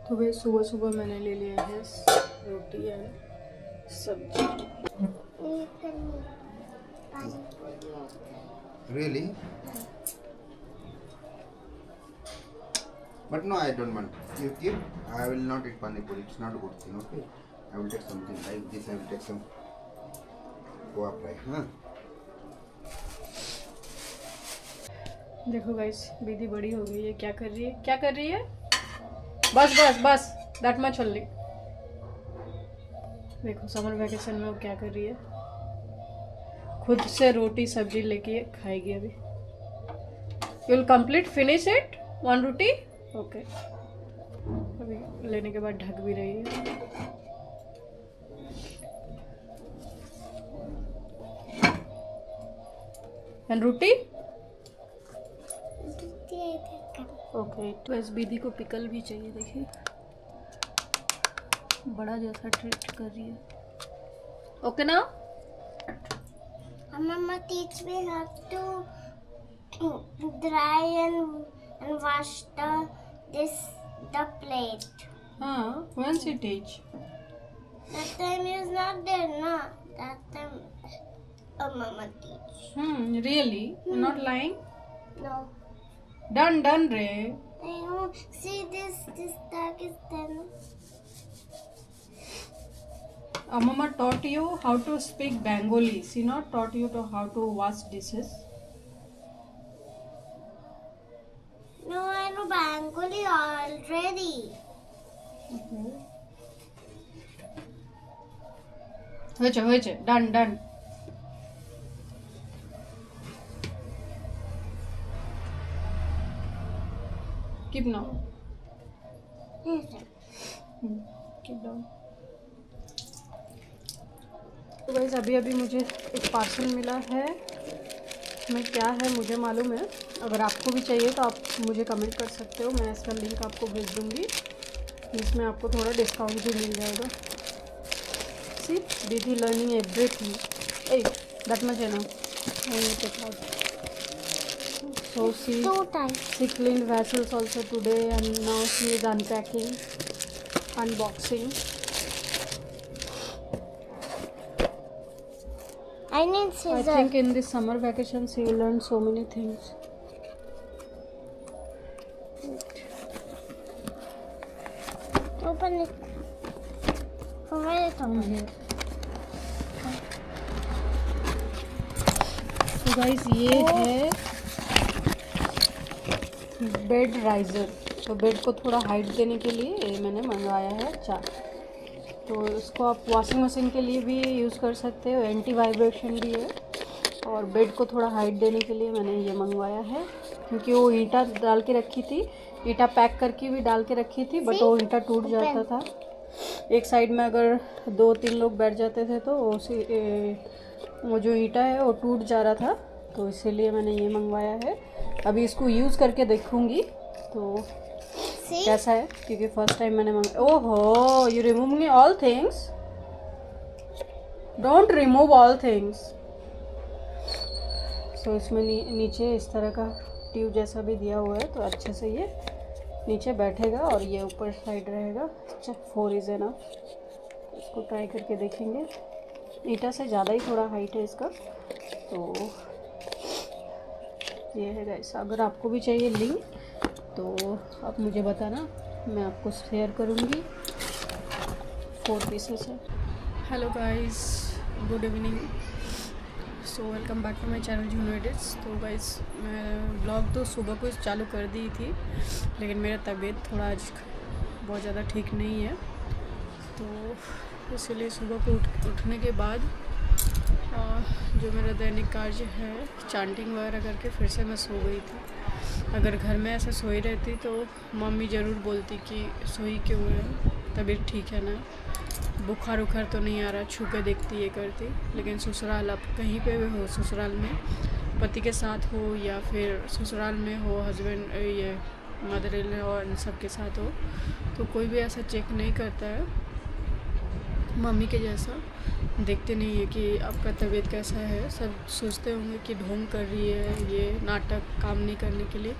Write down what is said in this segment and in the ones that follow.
तो भाई सुबह सुबह मैंने ले लिया है रोटी एंड सब्जी। Really? But no, I don't want. You keep. I will not eat pani puri. It's not a good thing. Okay. I will take something like this. I will take some goa fry. Huh? देखो guys, दीदी बड़ी हो गई है। क्या कर रही है? क्या कर रही है? बस बस बस, दैट मच ओनली। देखो समर वैकेशन में वो क्या कर रही है, खुद से रोटी सब्जी लेके खाएगी। अभी you will complete finish it one roti. Okay, अभी लेने के बाद ढक भी रही है। And roti okay. तो इस दीदी को पिकल भी चाहिए। देखिए बड़ा जैसा ट्रीट कर रही है। ओके ना Mama teach me how to dry and wash the plate. हाँ, when she teach? That time is not there, no. That time, Mama teach. Really? You're not lying? No. Done, Ray. I know. See this tag is there. No? Mama taught you how to speak Bengali. She not taught you to how to wash dishes. No, I know Bengali already. Okay. হয়েছে done. Keep now. Yes, sir. Keep down. तो guys अभी मुझे एक parcel मिला है। इसमें क्या है मुझे मालूम है। अगर आपको भी चाहिए तो आप मुझे कमेंट कर सकते हो। मैं इसका लिंक आपको भेज दूँगी, जिसमें आपको थोड़ा डिस्काउंट भी मिल जाएगा। सी दीदी learning everything. A that much है ना। So she cleaned vessels also today and now she is unpacking, unboxing. I need scissors. I think in this summer vacation she will learn so many things. Open it. Open it. From here. तो guys ये है bed riser. तो bed को थोड़ा height देने के लिए ये मैंने मंगवाया है 4। तो इसको आप वॉशिंग मशीन के लिए भी यूज़ कर सकते हो, एंटी वाइब्रेशन भी है। और बेड को थोड़ा हाइट देने के लिए मैंने ये मंगवाया है, क्योंकि वो ईंटा डाल के रखी थी, ईंटा पैक करके भी डाल के रखी थी, बट वो ईंटा टूट जाता था। एक साइड में अगर 2-3 लोग बैठ जाते थे तो वो जो ईंटा है वो टूट जा रहा था। तो इसीलिए मैंने ये मंगवाया है। अभी इसको यूज़ करके देखूँगी तो कैसा है, क्योंकि फर्स्ट टाइम मैंने ओहो you removing all things. Don't remove all things. So इसमें नीचे इस तरह का ट्यूब जैसा भी दिया हुआ है, तो अच्छे से ये नीचे बैठेगा और ये ऊपर साइड रहेगा। 4 इज एनफ। इसको ट्राई करके देखेंगे। ईटा से ज़्यादा ही थोड़ा हाइट है इसका। तो ये है गाइस। अगर आपको भी चाहिए लिंक तो आप मुझे बताना, मैं आपको शेयर करूँगी। 4 पीसेस है। Hello guys, good evening. So welcome back to my channel Juno edits. तो गाइस मैं ब्लॉग तो सुबह को चालू कर दी थी, लेकिन मेरा तबीयत थोड़ा आज बहुत ज़्यादा ठीक नहीं है। तो इसलिए सुबह को उठने के बाद जो मेरा दैनिक कार्य है चांटिंग वगैरह करके फिर से मैं सो गई थी। अगर घर में ऐसे सोई रहती तो मम्मी ज़रूर बोलती कि सोई क्यों है, तबीयत ठीक है ना, बुखार उखार तो नहीं आ रहा, छू के देखती ये करती। लेकिन ससुराल, आप कहीं पे भी हो, ससुराल में पति के साथ हो या फिर ससुराल में हो हस्बैंड ये मदर इन लॉ और इन सब के साथ हो, तो कोई भी ऐसा चेक नहीं करता है मम्मी के जैसा। देखते नहीं है कि आपका तबीयत कैसा है। सब सोचते होंगे कि ढोंग कर रही है, ये नाटक काम नहीं करने के लिए।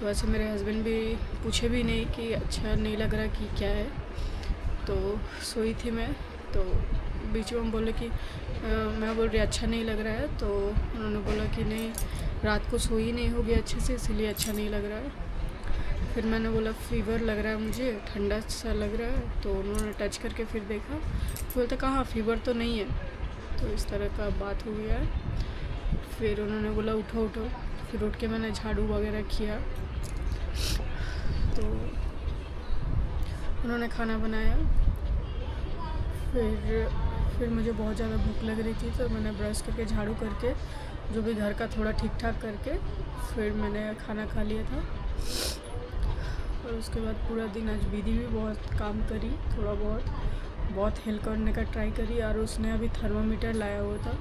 तो ऐसे मेरे हस्बैंड भी पूछे भी नहीं कि अच्छा नहीं लग रहा कि क्या है। तो सोई थी मैं, तो बीच में हम बोले कि मैं बोल रही अच्छा नहीं लग रहा है, तो उन्होंने बोला कि नहीं रात को सोई नहीं होगी अच्छे से, इसीलिए अच्छा नहीं लग रहा है। फिर मैंने बोला फीवर लग रहा है मुझे, ठंडा सा लग रहा है। तो उन्होंने टच करके फिर देखा, बोलते कहाँ फीवर तो नहीं है। तो इस तरह का बात हो गया है। फिर उन्होंने बोला उठो उठो, फिर उठ के मैंने झाड़ू वगैरह किया। तो उन्होंने खाना बनाया। फिर मुझे बहुत ज़्यादा भूख लग रही थी, तो मैंने ब्रश करके झाड़ू करके जो भी घर का थोड़ा ठीक ठाक करके फिर मैंने खाना खा लिया था। और उसके बाद पूरा दिन आज दीदी भी बहुत काम करी, थोड़ा बहुत हेल्प करने का ट्राई करी। और उसने अभी थर्मामीटर लाया हुआ था,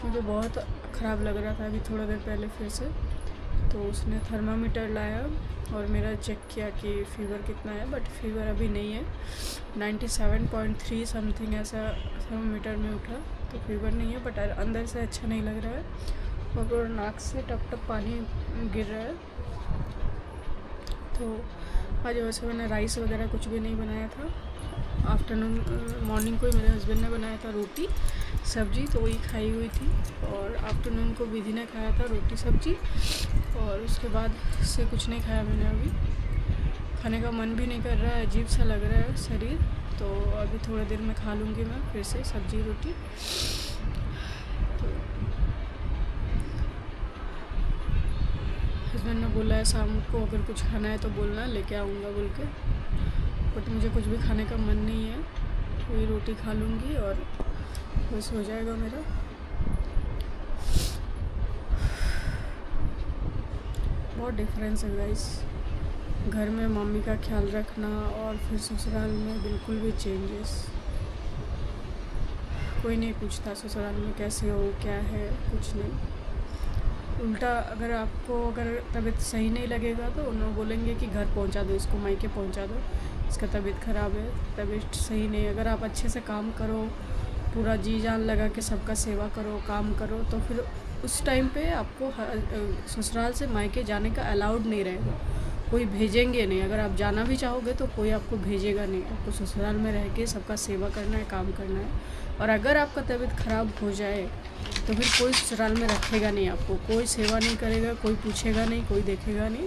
मुझे बहुत ख़राब लग रहा था अभी थोड़ा देर पहले फिर से। तो उसने थर्मामीटर लाया और मेरा चेक किया कि फ़ीवर कितना है, बट फ़ीवर अभी नहीं है। 97.3 समथिंग ऐसा थर्मामीटर में उठा, तो फ़ीवर नहीं है, बट अंदर से अच्छा नहीं लग रहा है और नाक से टप टप पानी गिर रहा है। तो आज वैसे मैंने राइस वगैरह कुछ भी नहीं बनाया था। आफ्टरनून मॉर्निंग को ही मेरे हस्बैंड ने बनाया था रोटी सब्जी, तो वही खाई हुई थी। और आफ्टरनून को विधि ने खाया था रोटी सब्जी, और उसके बाद से कुछ नहीं खाया मैंने। अभी खाने का मन भी नहीं कर रहा है, अजीब सा लग रहा है शरीर। तो अभी थोड़ी देर में खा लूँगी मैं फिर से सब्जी रोटी। तो हस्बैंड ने बोला है शाम को अगर कुछ खाना है तो बोलना, लेके आऊँगा बोल के। बट मुझे कुछ भी खाने का मन नहीं है, वही रोटी खा लूँगी और बस हो जाएगा मेरा। बहुत डिफरेंस है गाइस, घर में मम्मी का ख्याल रखना और फिर ससुराल में बिल्कुल भी चेंजेस। कोई नहीं पूछता ससुराल में कैसे हो क्या है, कुछ नहीं। उल्टा अगर तबीयत सही नहीं लगेगा तो उन्होंने बोलेंगे कि घर पहुंचा दो इसको, मायके पहुंचा दो, इसका तबीयत ख़राब है, तबीयत सही नहीं। अगर आप अच्छे से काम करो, पूरा जी जान लगा के सबका सेवा करो, काम करो, तो फिर उस टाइम पे आपको ससुराल से मायके जाने का अलाउड नहीं रहेगा, कोई भेजेंगे नहीं। अगर आप जाना भी चाहोगे तो कोई आपको भेजेगा नहीं, आपको ससुराल में रह के सबका सेवा करना है, काम करना है। और अगर आपका तबीयत ख़राब हो जाए तो फिर कोई ससुराल में रखेगा नहीं, आपको कोई सेवा नहीं करेगा, कोई पूछेगा नहीं, कोई देखेगा नहीं,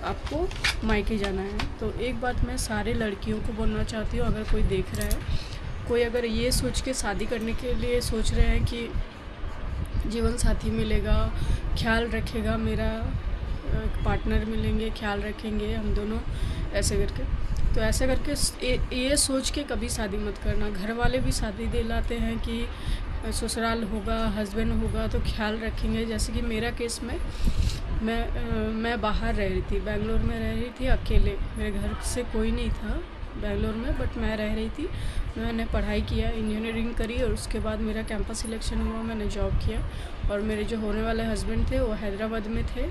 आपको मायके जाना है। तो एक बात मैं सारे लड़कियों को बोलना चाहती हूँ, अगर कोई देख रहा है, कोई अगर ये सोच के शादी करने के लिए सोच रहे हैं कि जीवन साथी मिलेगा, ख्याल रखेगा, मेरा पार्टनर मिलेंगे, ख्याल रखेंगे हम दोनों, ऐसे करके, तो ऐसे करके ये सोच के कभी शादी मत करना। घर वाले भी शादी दिलाते हैं कि ससुराल होगा, हस्बैंड होगा तो ख्याल रखेंगे। जैसे कि मेरा केस में मैं बाहर रह रही थी, बेंगलोर में रह रही थी अकेले, मेरे घर से कोई नहीं था बेंगलोर में, बट मैं रह रही थी। मैंने पढ़ाई किया, इंजीनियरिंग करी, और उसके बाद मेरा कैंपस सिलेक्शन हुआ, मैंने जॉब किया। और मेरे जो होने वाले हस्बैंड थे वो हैदराबाद में थे।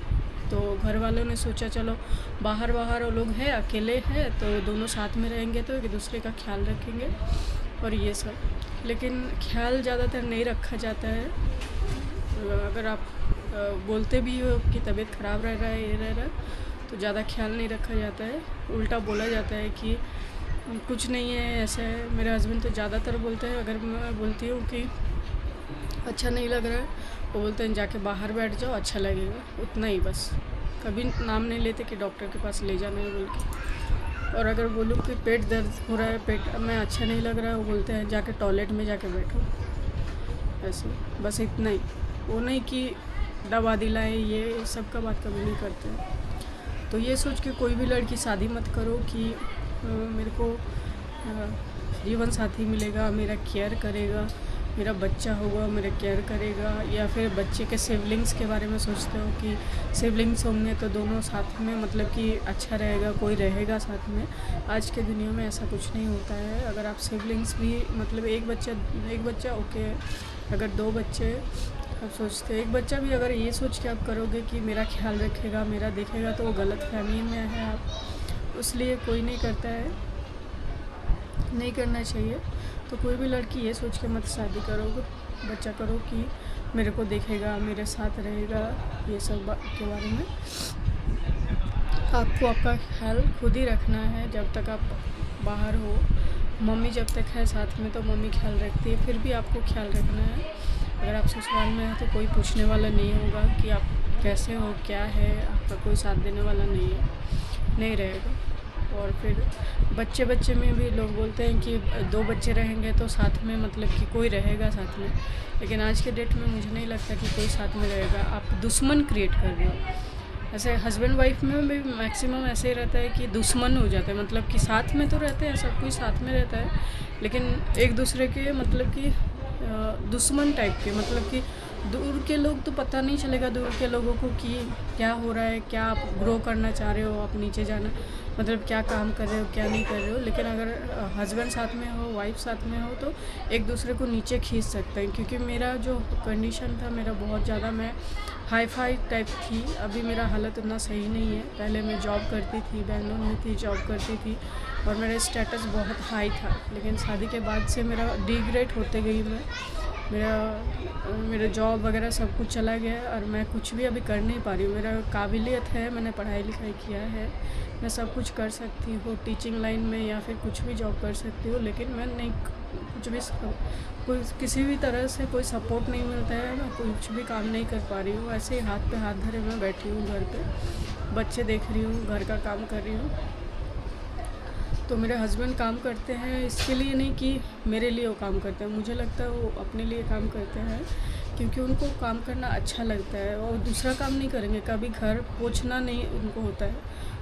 तो घर वालों ने सोचा चलो बाहर वो लोग हैं, अकेले हैं, तो दोनों साथ में रहेंगे तो एक दूसरे का ख्याल रखेंगे और ये सब। लेकिन ख्याल ज़्यादातर नहीं रखा जाता है। अगर आप बोलते भी हो कि तबीयत ख़राब रह रहा है, ये रह रहा है, तो ज़्यादा ख्याल नहीं रखा जाता है। उल्टा बोला जाता है कि कुछ नहीं है, ऐसा है। मेरे हस्बैंड तो ज़्यादातर बोलते हैं, अगर मैं बोलती हूँ कि अच्छा नहीं लग रहा है, वो बोलते हैं जाके बाहर बैठ जाओ, अच्छा लगेगा, उतना ही बस। कभी नाम नहीं लेते कि डॉक्टर के पास ले जाना है बोल के। और अगर बोलूँ कि पेट दर्द हो रहा है, पेट में अच्छा नहीं लग रहा है, वो बोलते हैं जाके टॉयलेट में जाके बैठो, ऐसे, बस इतना ही। वो नहीं कि दवा दिलाए, ये सब का बात कभी नहीं करते। तो ये सोच के कोई भी लड़की शादी मत करो कि मेरे को जीवन साथी मिलेगा, मेरा केयर करेगा, मेरा बच्चा होगा, मेरा केयर करेगा। या फिर बच्चे के सिबलिंग्स के बारे में सोचते हो कि सिबलिंग्स होंगे तो दोनों साथ में, मतलब कि अच्छा रहेगा, कोई रहेगा साथ में। आज के दुनिया में ऐसा कुछ नहीं होता है। अगर आप सिबलिंग्स भी, मतलब एक बच्चा ओके, अगर 2 बच्चे आप सोचते, एक बच्चा भी अगर ये सोच के आप करोगे कि मेरा ख्याल रखेगा, मेरा देखेगा, तो वो गलत फहमी में है आप। इसलिए कोई नहीं करता है, नहीं करना चाहिए। तो कोई भी लड़की ये सोच के मत शादी करोगे, बच्चा करो कि मेरे को देखेगा, मेरे साथ रहेगा, ये सब के बारे में। आपको आपका ख्याल खुद ही रखना है जब तक आप बाहर हो। मम्मी जब तक है साथ में तो मम्मी ख्याल रखती है, फिर भी आपको ख्याल रखना है। अगर आप ससुराल में हैं तो कोई पूछने वाला नहीं होगा कि आप कैसे हो, क्या है, आपका कोई साथ देने वाला नहीं रहेगा। और फिर बच्चे में भी लोग बोलते हैं कि 2 बच्चे रहेंगे तो साथ में मतलब कि कोई रहेगा साथ में, लेकिन आज के डेट में मुझे नहीं लगता कि कोई साथ में रहेगा। आप दुश्मन क्रिएट कर रहे हो। ऐसे हस्बैंड वाइफ में भी मैक्सिमम ऐसे ही रहता है कि दुश्मन हो जाता है, मतलब कि साथ में तो रहते हैं, सब कुछ साथ में रहता है, लेकिन एक दूसरे के मतलब कि दुश्मन टाइप के, मतलब कि दूर के लोग तो पता नहीं चलेगा दूर के लोगों को कि क्या हो रहा है, क्या आप ग्रो करना चाह रहे हो, आप नीचे जाना मतलब क्या काम कर रहे हो, क्या नहीं कर रहे हो। लेकिन अगर हस्बैंड साथ में हो, वाइफ साथ में हो तो एक दूसरे को नीचे खींच सकते हैं। क्योंकि मेरा जो कंडीशन था, मेरा बहुत ज़्यादा मैं हाई फाई टाइप थी। अभी मेरा हालत उतना सही नहीं है। पहले मैं जॉब करती थी, बेंगलोर में थी, जॉब करती थी और मेरा स्टेटस बहुत हाई था। लेकिन शादी के बाद से मेरा डिग्रेड होते गई मैं, मेरा जॉब वगैरह सब कुछ चला गया और मैं कुछ भी अभी कर नहीं पा रही हूँ। मेरा काबिलियत है, मैंने पढ़ाई लिखाई किया है, मैं सब कुछ कर सकती हूँ टीचिंग लाइन में या फिर कुछ भी जॉब कर सकती हूँ, लेकिन मैं नहीं कुछ भी कोई किसी भी तरह से कोई सपोर्ट नहीं मिलता है। मैं कुछ भी काम नहीं कर पा रही हूँ। ऐसे ही हाथ पे हाथ धरे मैं बैठी हूँ घर पे, बच्चे देख रही हूँ, घर का काम कर रही हूँ। तो मेरे हस्बैंड काम करते हैं इसके लिए नहीं कि मेरे लिए वो काम करते हैं, मुझे लगता है वो अपने लिए काम करते हैं क्योंकि उनको काम करना अच्छा लगता है और दूसरा काम नहीं करेंगे। कभी घर पोंछना नहीं उनको होता है,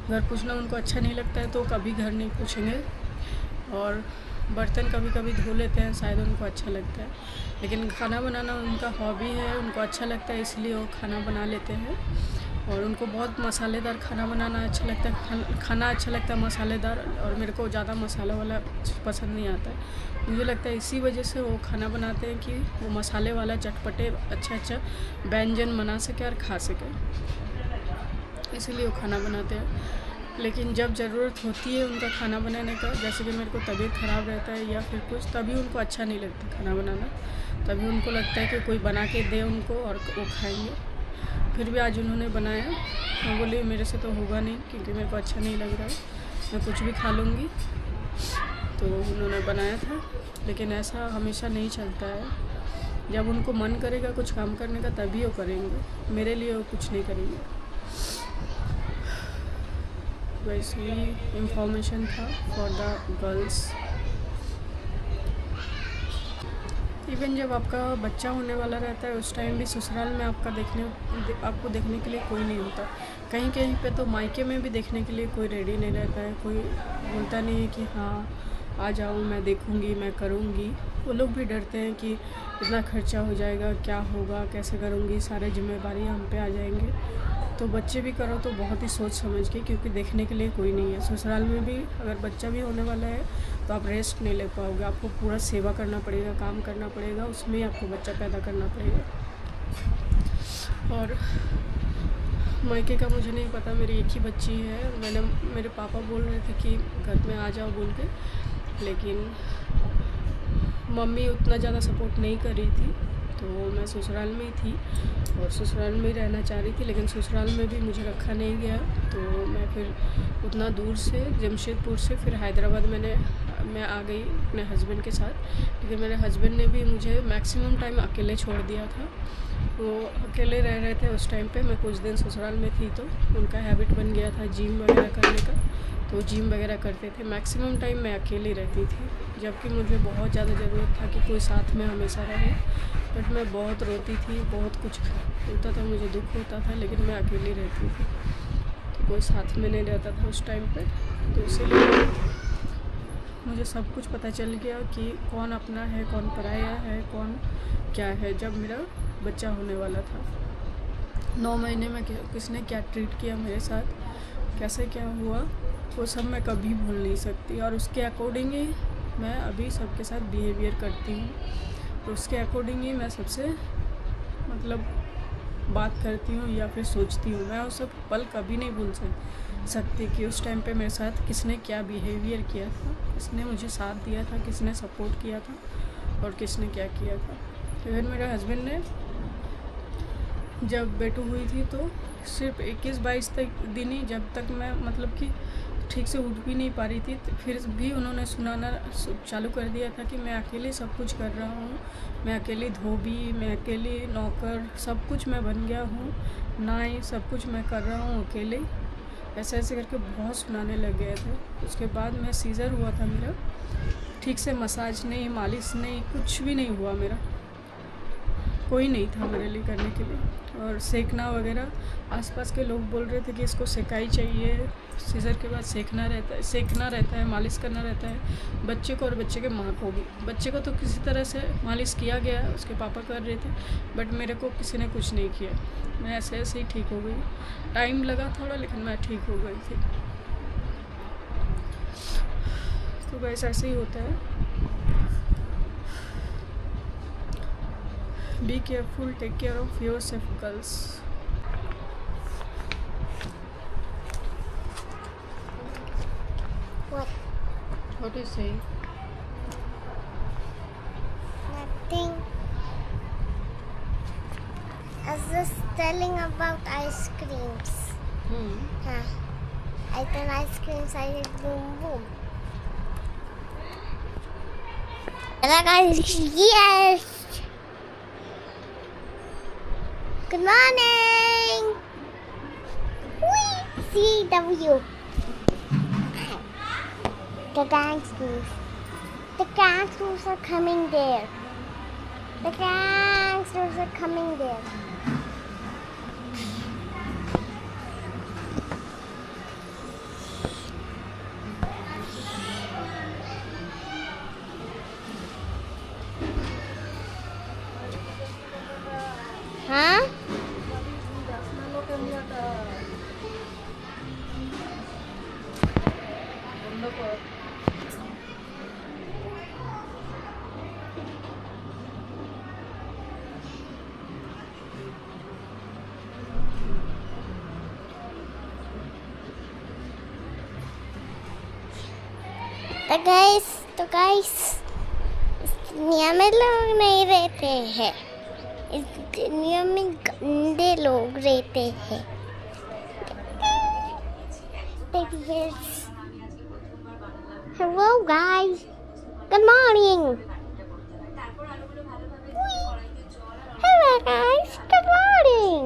घर पोंछना उनको अच्छा नहीं लगता है तो कभी घर नहीं पोंछेंगे। और बर्तन कभी कभी धो लेते हैं, शायद उनको अच्छा लगता है, लेकिन खाना बनाना उनका हॉबी है, उनको अच्छा लगता है इसलिए वो खाना बना लेते हैं। और उनको बहुत मसालेदार खाना बनाना अच्छा लगता है, खाना अच्छा लगता है मसालेदार, और मेरे को ज़्यादा मसाला वाला पसंद नहीं आता है। मुझे लगता है इसी वजह से वो खाना बनाते हैं कि वो मसाले वाला चटपटे अच्छा व्यंजन बना सके और खा सके, इसीलिए वो खाना बनाते हैं। लेकिन जब ज़रूरत होती है उनका खाना बनाने का, जैसे कि मेरे को तबीयत ख़राब रहता है या फिर कुछ, तभी उनको अच्छा नहीं लगता खाना बनाना। तभी उनको लगता है कि कोई बना के दे उनको और वो खाएंगे। फिर भी आज उन्होंने बनाया, मैं बोली मेरे से तो होगा नहीं क्योंकि मेरे को अच्छा नहीं लग रहा है, मैं कुछ भी खा लूँगी। तो उन्होंने बनाया था, लेकिन ऐसा हमेशा नहीं चलता है। जब उनको मन करेगा कुछ काम करने का तभी वो करेंगे, मेरे लिए वो कुछ नहीं करेंगे। वैसे ही इंफॉर्मेशन था फॉर द गर्ल्स। इवन जब आपका बच्चा होने वाला रहता है उस टाइम भी ससुराल में आपको देखने के लिए कोई नहीं होता। कहीं कहीं पे तो मायके में भी देखने के लिए कोई रेडी नहीं रहता है, कोई बोलता नहीं है कि हाँ आ जाओ, मैं देखूँगी, मैं करूँगी। वो लोग भी डरते हैं कि इतना खर्चा हो जाएगा, क्या होगा, कैसे करूँगी, सारे जिम्मेदारी हम पे आ जाएंगे। तो बच्चे भी करो तो बहुत ही सोच समझ के, क्योंकि देखने के लिए कोई नहीं है। ससुराल में भी अगर बच्चा भी होने वाला है तो आप रेस्ट नहीं ले पाओगे, आपको पूरा सेवा करना पड़ेगा, काम करना पड़ेगा, उसमें ही आपको बच्चा पैदा करना पड़ेगा। और मायके का मुझे नहीं पता, मेरी एक ही बच्ची है। मेरे पापा बोल रहे थे कि घर में आ जाओ बोल के, लेकिन मम्मी उतना ज़्यादा सपोर्ट नहीं कर रही थी, तो मैं ससुराल में ही थी और ससुराल में ही रहना चाह रही थी। लेकिन ससुराल में भी मुझे रखा नहीं गया, तो मैं फिर उतना दूर से जमशेदपुर से फिर हैदराबाद मैं आ गई अपने हस्बैंड के साथ। लेकिन मेरे हस्बैंड ने भी मुझे मैक्सिमम टाइम अकेले छोड़ दिया था, वो अकेले रह रहे थे उस टाइम पे। मैं कुछ दिन ससुराल में थी तो उनका हैबिट बन गया था जिम वगैरह करने का, तो जिम वगैरह करते थे। मैक्सिमम टाइम मैं अकेली रहती थी, जबकि मुझे बहुत ज़्यादा ज़रूरत था कि कोई साथ में हमेशा रहे। बट मैं बहुत रोती थी, बहुत कुछ होता था, मुझे दुख होता था, लेकिन मैं अकेली रहती थी, तो कोई साथ में नहीं रहता था उस टाइम पे। तो इसीलिए मुझे सब कुछ पता चल गया कि कौन अपना है, कौन पराया है, कौन क्या है। जब मेरा बच्चा होने वाला था 9 महीने में किसने क्या ट्रीट किया मेरे साथ, कैसे क्या हुआ, वो सब मैं कभी भूल नहीं सकती। और उसके अकॉर्डिंग ही मैं अभी सबके साथ बिहेवियर करती हूँ, तो उसके अकॉर्डिंग ही मैं सबसे मतलब बात करती हूँ या फिर सोचती हूँ। मैं वो सब पल कभी नहीं भूल सकती कि उस टाइम पे मेरे साथ किसने क्या बिहेवियर किया था, किसने मुझे साथ दिया था, किसने सपोर्ट किया था और किसने क्या किया था। इवन मेरे हस्बैंड ने जब बेटू हुई थी तो सिर्फ 21-22 तक दिन ही, जब तक मैं मतलब कि ठीक से उठ भी नहीं पा रही थी, तो फिर भी उन्होंने सुनाना चालू कर दिया था कि मैं अकेले सब कुछ कर रहा हूँ, मैं अकेली धोबी, मैं अकेली नौकर, सब कुछ मैं बन गया हूँ, नाई, सब कुछ मैं कर रहा हूँ अकेले। ऐसे ऐसे करके बहुत सुनाने लग गए थे। उसके बाद मैं सीज़र हुआ था मेरा, ठीक से मसाज नहीं, मालिश नहीं, कुछ भी नहीं हुआ मेरा, कोई नहीं था मेरे लिए करने के लिए। और सेकना वगैरह, आसपास के लोग बोल रहे थे कि इसको सेकाई चाहिए, सीज़र के बाद सेकना रहता है, मालिश करना रहता है बच्चे को और बच्चे के माँ को भी। बच्चे को तो किसी तरह से मालिश किया गया, उसके पापा कर रहे थे, बट मेरे को किसी ने कुछ नहीं किया। मैं ऐसे ऐसे ही ठीक हो गई। टाइम लगा थोड़ा, लेकिन मैं ठीक हो गई थी। तो बस ऐसे ही होता है। Be careful, take care of yourself, girls. What do you say? Nothing. I was just telling about ice creams. Huh. I did ice creams, I did boom boom. Hello guys, yes! Good morning! Whee! CW. The gangsters. The gangsters are coming there. The gangsters are coming there. Huh? तो guys इस दुनिया में लोग नहीं रहते हैं, इस दुनिया में गंदे लोग रहते हैं। Hello guys, good morning. Hello guys, good morning.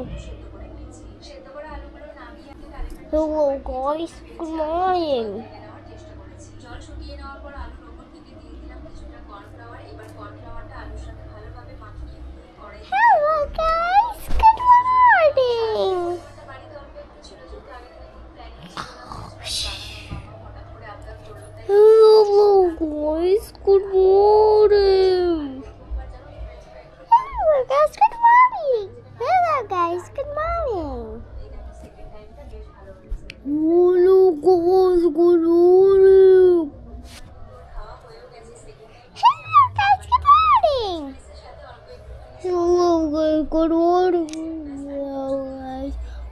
Hello guys, good morning. Hello guys, good morning. Hello guys, good morning. Hello guys, good morning. Hello guys, good morning. Hello guys, good morning. Hello guys, good morning. Hello guys, good morning. Hello guys,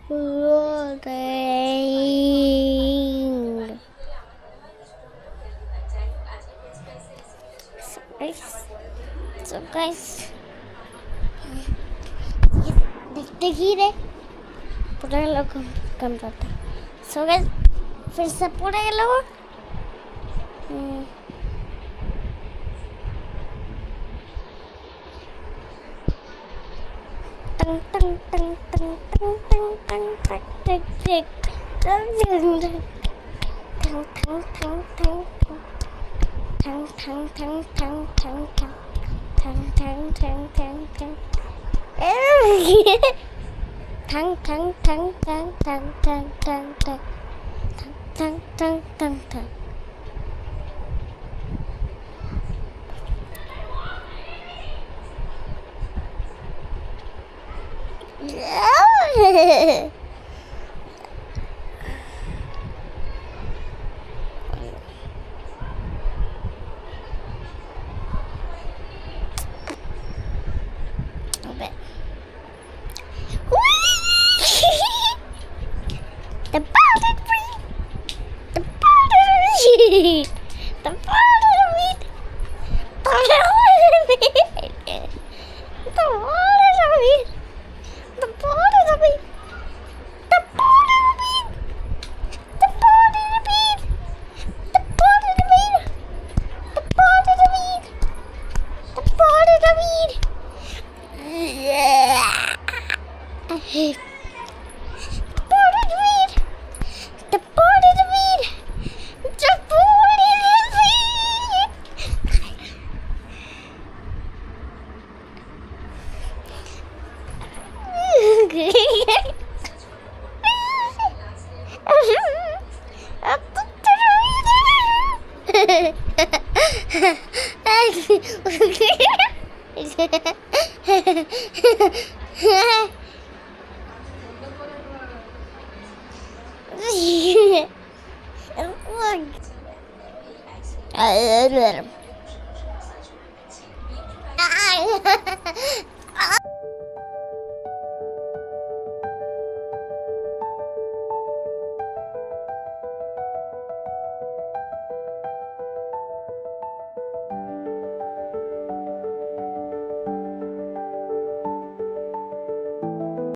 good morning. So guys, देखते ही रहे पूरा लोग कम जाता है। So guys, फिर से पूरा लोग टंग टंग टंग टंग टंग टंग टंग टंग टंग The powdered wheat. The powdered wheat. The powdered wheat. The powdered wheat. The powdered wheat. The powdered